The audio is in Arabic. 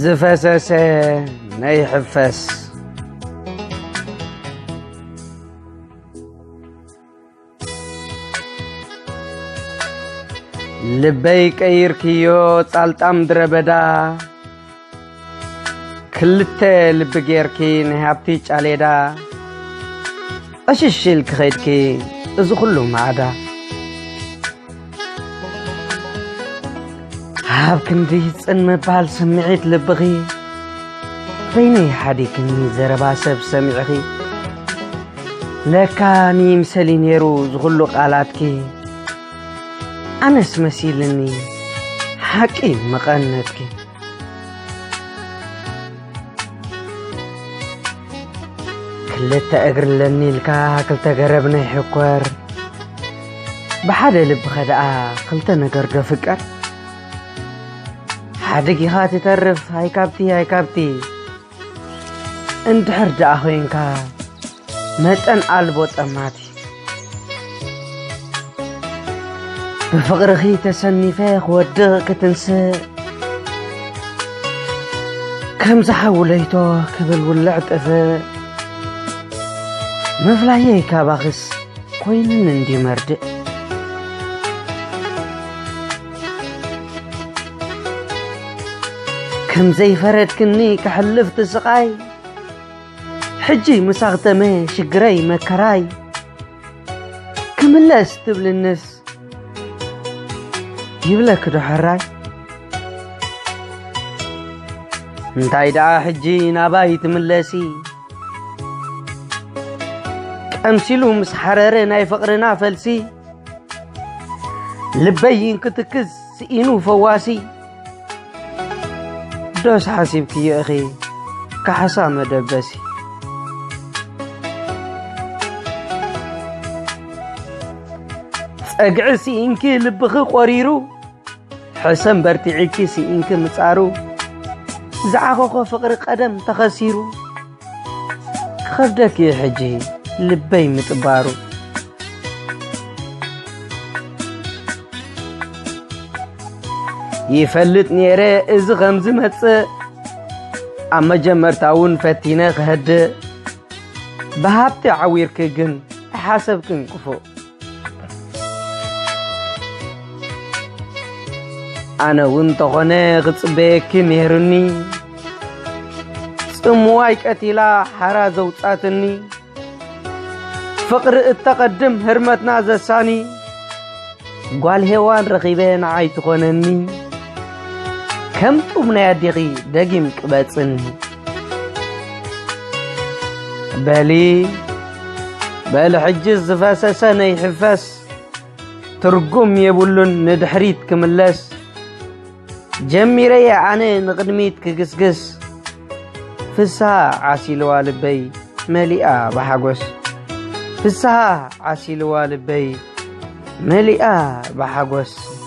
زفسس نيحفس لبيك ايركيو صالطام دربدا كلته لبغيركي نهابتي چاليدا اششل كخيدكي ازو كله معدا هاب كندي صن مبال سمعيت لبغي بيني حديكني زربا سب سمعخي لكاني مسلي نيرو زغلو قالاتكي أنس مسيلني حقي مقنتكي كلتا أقر لني لكا كلتا قربني حكور بحادة لب خدعا كلتا نقر فكر حادقي خاتي ترف هاي كابتي انت حرد أخوينكا متن قلبوت أماتي بفقرخي تسني فيخ ودغك تنسى كم زحوليتو كبل ولعت أفا مفلايي كاباخس كوين اندي مرد كم زي فرد كني كحلفت سقاي حجي مساغتمي شقري مكراي كم الله استبل الناس يبلك دحراي انتاي دا حجي ناباي تملسي امسلو مسحرر ناي فقرنا فلسي لبين كتكز سئينو فواسي دوس حاسبك يا اخي كحسام دبسي أقعسي إنك لبخ قريرو حسن برتعيكي سي إنك متعارو زعاقو فقر قدم تخسيرو خردك يا حجي لبي متبارو يفلت نيري إز غمز متس أما جمرتاون فتينة هد بهابتي عويرك جن حسبكن كفو أنا وانت غنى غصبك نهرني سموايك أتلا حرازة وطاتني فقر التقدم هرمتنا زساني قال هوان رغيبين عايت غنني كم تبنى يدغي دقيمك باتسني بالي حجز فاسسا نيحفاس ترقم يبولن ندحريت كملاس جميري عني نقدميت كقسقس فسها عاسي والبي مليئة بحقوس فسها عاسي والبي مليئة بحقوس